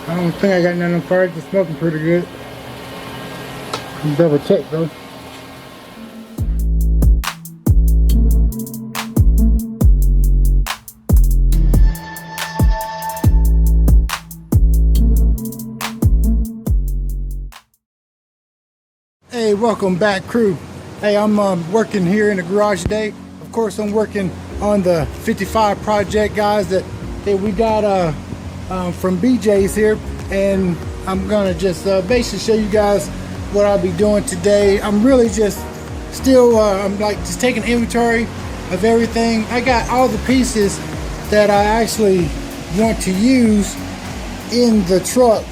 I don't think I got none of them parts. It's smoking pretty good. Double check though. Hey, welcome back, crew. Hey, I'm working here in the garage today. Of course, I'm working on the 55 project, guys, that we got from BJ's here, and I'm gonna just basically show you guys what I'll be doing today. I'm really just still I'm like just taking inventory of everything. I got all the pieces that I actually want to use in the truck,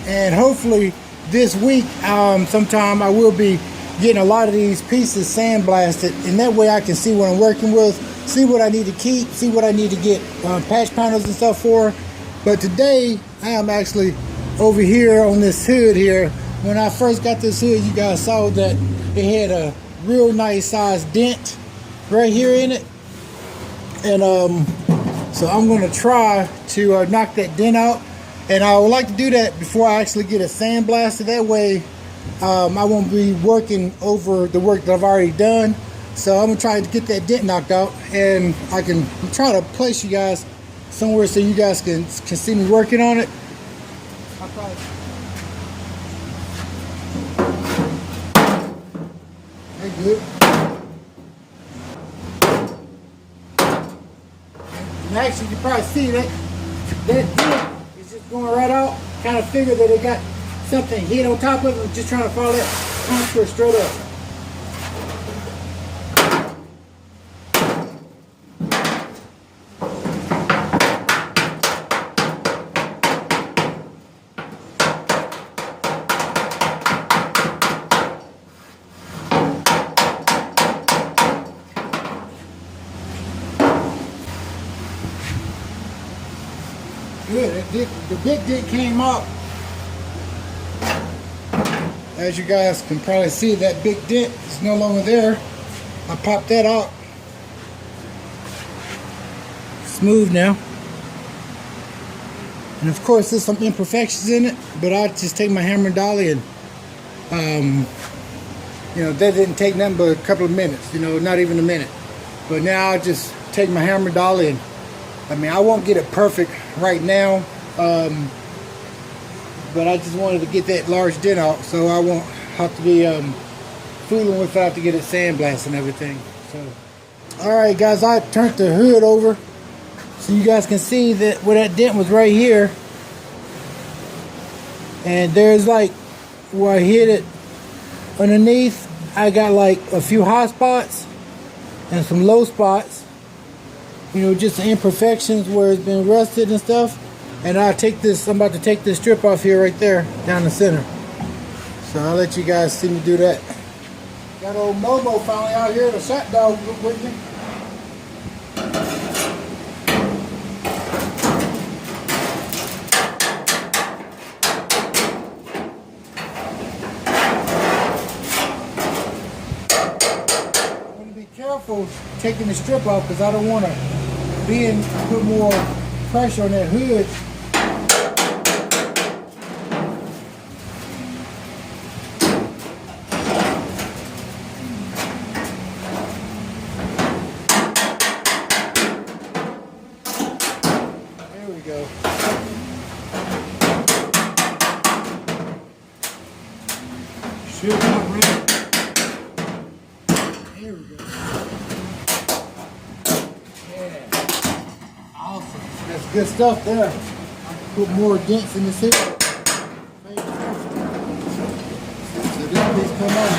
and hopefully this week sometime I will be getting a lot of these pieces sandblasted, and that way I can see what I'm working with, see what I need to keep, see what I need to get patch panels and stuff for. But today I am actually over here on this hood here. When I first got this hood, you guys saw that it had a real nice sized dent right here in it, and so I'm going to try to knock that dent out, and I would like to do that before I actually get it sandblasted. That way I won't be working over the work that I've already done. So I'm going to try to get that dent knocked out, and I can try to place you guys somewhere so you guys can see me working on it. I'll try. Very good. And actually, you can probably see that dent is just going right out. Kind of figure that it got something hit on top of it. I'm just trying to follow that contour straight up. Good. The big dent came out. As you guys can probably see, that big dent is no longer there. I popped that out. Smooth now. And of course there's some imperfections in it, but I just take my hammer and dolly, and you know, that didn't take nothing but a couple of minutes, you know, not even a minute. But now I just take my hammer and dolly, and I mean, I won't get it perfect right now, but I just wanted to get that large dent out so I won't have to be fooling with it to get it sandblasted and everything. So, alright guys, I turned the hood over so you guys can see that where that dent was right here, and there's like where I hit it underneath, I got like a few high spots and some low spots, you know, just the imperfections where it's been rusted and stuff. And I'm about to take this strip off here right there down the center. So I'll let you guys see me do that. Got old Momo finally out here, the shot dog with me. I'm going to be careful taking the strip off because I don't want to put more pressure on that hood. There we go. Should not ready. There we go. Yeah. Awesome. That's good stuff there. I can put more dents in this here. So this piece come out.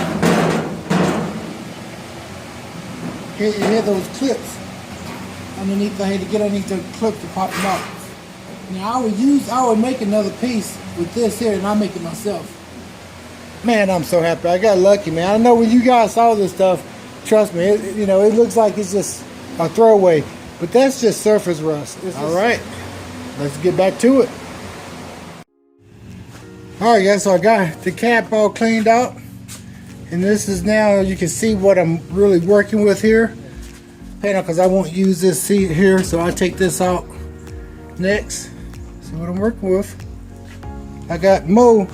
It had those clips underneath. I had to get underneath the clips to pop them out. Now I would make another piece with this here, and I'll make it myself. Man, I'm so happy. I got lucky, man. I know when you guys saw this stuff, trust me, you know, it looks like it's just a throwaway, but that's just surface rust. All right, let's get back to it. All right, guys, so I got the cap all cleaned out, and this is now, you can see what I'm really working with here. Because I won't use this seat here, so I'll take this out next. See what I'm working with. I got Mo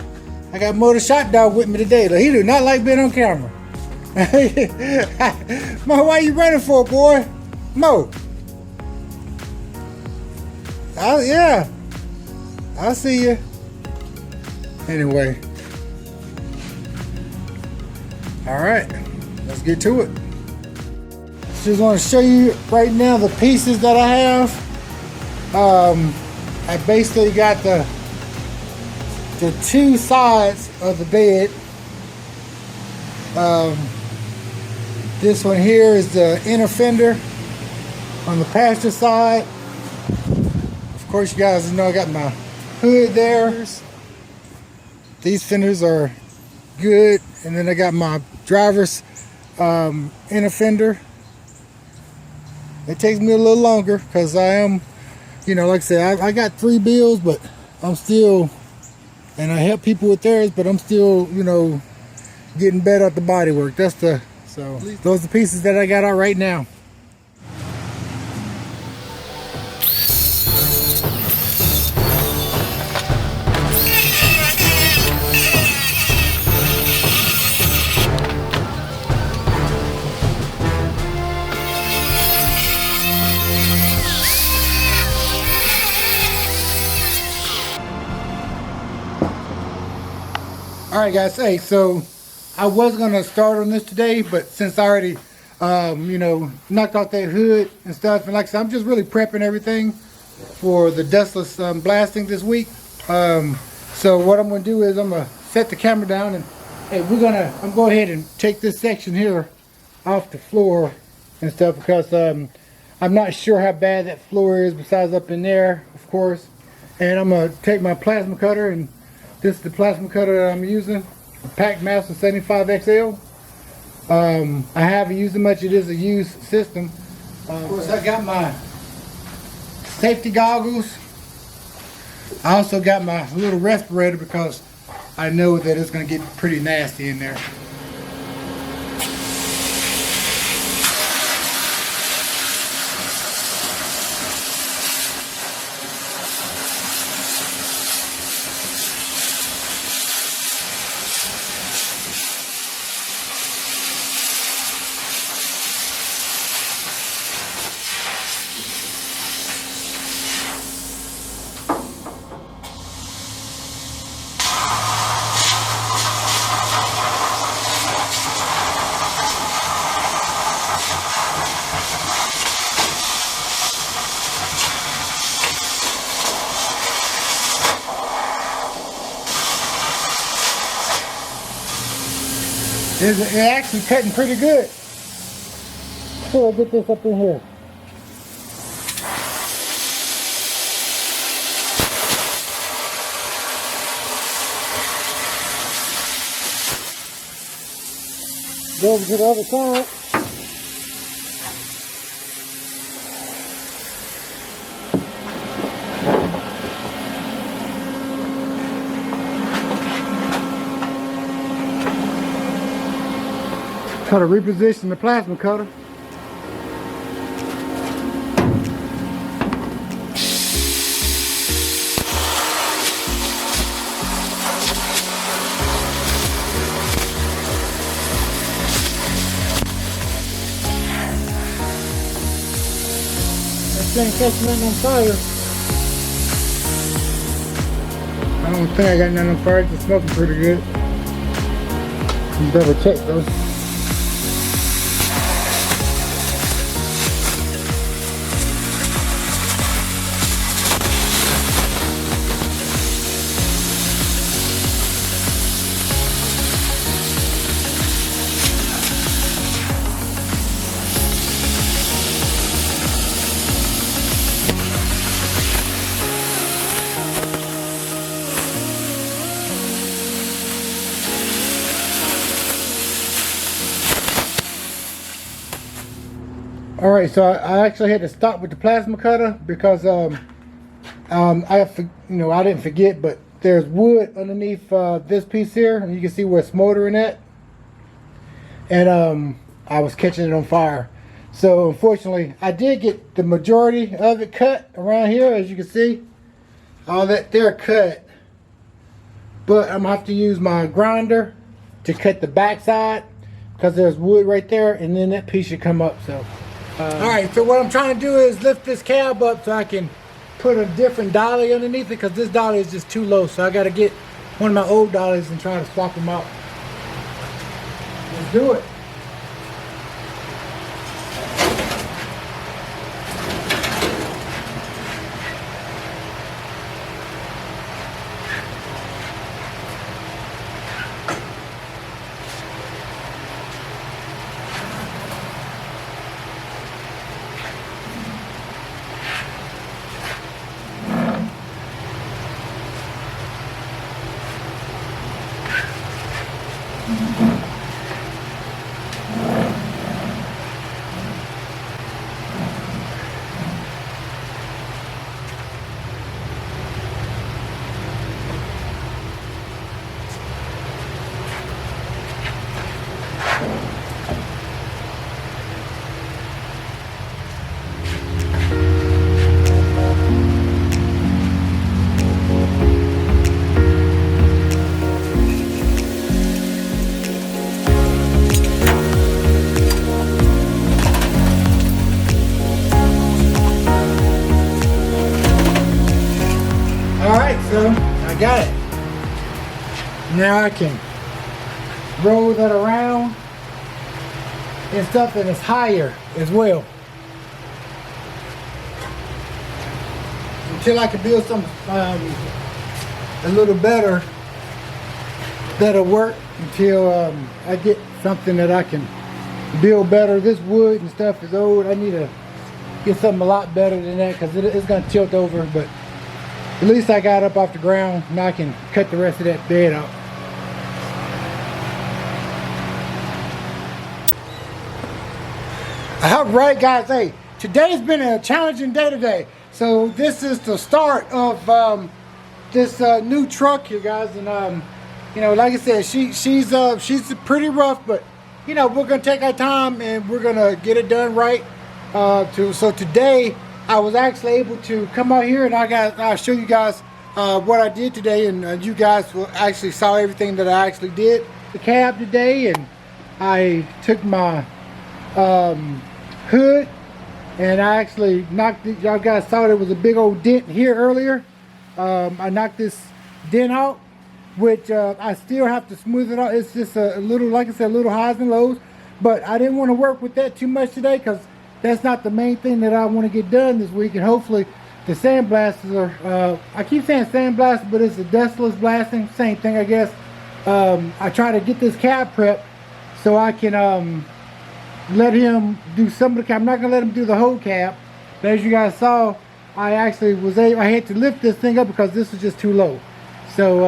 the shot dog with me today. He do not like being on camera. Mo, why you running for, boy? Mo. Yeah. I see you. Anyway. All right, let's get to it. Just want to show you right now the pieces that I have. I basically got the two sides of the bed. This one here is the inner fender on the passenger side. Of course, you guys know I got my hood there. These fenders are good, and then I got my driver's inner fender. It takes me a little longer because I am, like I said, I got 3 bills, but I'm still, and I help people with theirs, but I'm still, getting better at the body work. So those are the pieces that I got out right now. Alright guys, hey, so I was going to start on this today, but since I already, knocked off that hood and stuff, and like I said, I'm just really prepping everything for the dustless blasting this week. So what I'm going to do is I'm going to set the camera down, and hey, I'm going to go ahead and take this section here off the floor and stuff, because I'm not sure how bad that floor is besides up in there, of course. And I'm going to take my plasma cutter, and this is the plasma cutter that I'm using, Pack Master 75XL. I haven't used it much. It is a used system. Of course, I got my safety goggles. I also got my little respirator because I know that it's going to get pretty nasty in there. It's actually cutting pretty good. So I'll get this up in here. Go over to the other side. Try to reposition the plasma cutter. That thing catching nothing on fire. I don't think I got nothing on fire. It's smoking pretty good. Double check though. Alright, so I actually had to stop with the plasma cutter because I didn't forget, but there's wood underneath this piece here, and you can see where it's smoldering at, and I was catching it on fire. So unfortunately, I did get the majority of it cut around here, as you can see. All that there cut, but I'm gonna have to use my grinder to cut the backside because there's wood right there, and then that piece should come up. So all right, so what I'm trying to do is lift this cab up so I can put a different dolly underneath it, because this dolly is just too low. So I got to get one of my old dollies and try to swap them out. Let's do it. So I got it. Now I can roll that around and stuff, and it's higher as well. Until I can build some a little better that'll work, until I get something that I can build better. This wood and stuff is old. I need to get something a lot better than that, because it's gonna tilt over, but at least I got up off the ground. Now I can cut the rest of that bed out. All right, guys. Hey, today's been a challenging day today. So this is the start of this new truck here, guys. And you know, like I said, she's pretty rough, but you know, we're gonna take our time and we're gonna get it done right. So today I was actually able to come out here, and I'll show you guys what I did today, and you guys will actually saw everything that I actually did. The cab today, and I took my hood, and I actually knocked it. Y'all guys saw there was a big old dent here earlier. I knocked this dent out, which I still have to smooth it out. It's just a little, like I said, a little highs and lows, but I didn't want to work with that too much today, because that's not the main thing that I want to get done this week. And hopefully the sandblasters are, I keep saying sandblaster, but it's the dustless blasting, same thing I guess. I try to get this cab prep so I can let him do some of the cab. I'm not going to let him do the whole cab, but as you guys saw, I actually was able, I had to lift this thing up because this was just too low. So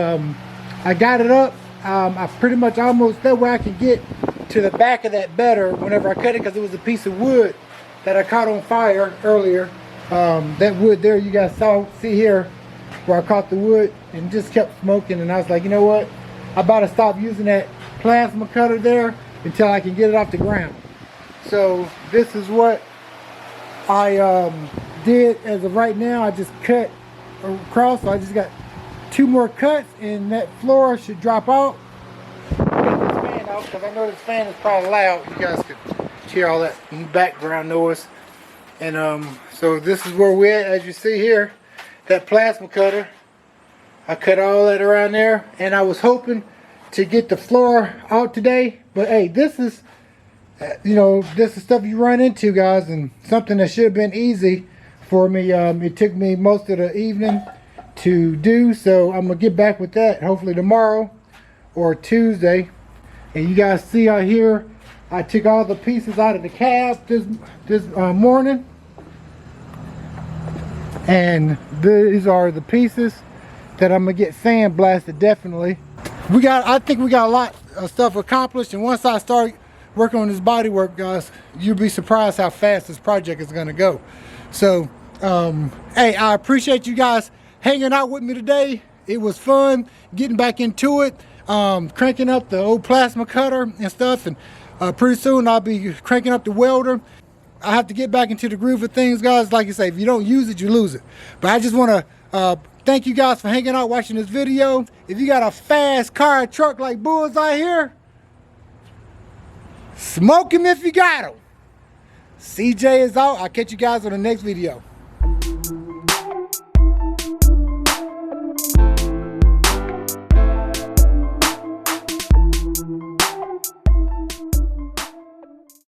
I got it up. I pretty much almost, that way I can get to the back of that better whenever I cut it, because it was a piece of wood that I caught on fire earlier. That wood there, you guys see here where I caught the wood, and just kept smoking. And I was like, you know what, I about to stop using that plasma cutter there until I can get it off the ground. So this is what I did as of right now. I just cut across, so I just got 2 more cuts, and that floor should drop out. Get this fan out, because I know this fan is probably loud. You guys could hear all that background noise. And so this is where we're at. As you see here, that plasma cutter, I cut all that around there, and I was hoping to get the floor out today, but hey, this is you know, this is stuff you run into, guys, and something that should have been easy for me. It took me most of the evening to do, so I'm gonna get back with that hopefully tomorrow or Tuesday. And you guys see out here, I took all the pieces out of the cab this morning, and these are the pieces that I'm gonna get sandblasted. Definitely, I think we got a lot of stuff accomplished, and once I start working on this body work, guys, you'll be surprised how fast this project is gonna go. So hey, I appreciate you guys hanging out with me today. It was fun getting back into it, cranking up the old plasma cutter and stuff, and pretty soon I'll be cranking up the welder. I have to get back into the groove of things, guys. Like I say, if you don't use it, you lose it. But I just want to thank you guys for hanging out, watching this video. If you got a fast car or truck like Bullseye here, smoke him if you got him. CJ is out. I'll catch you guys on the next video.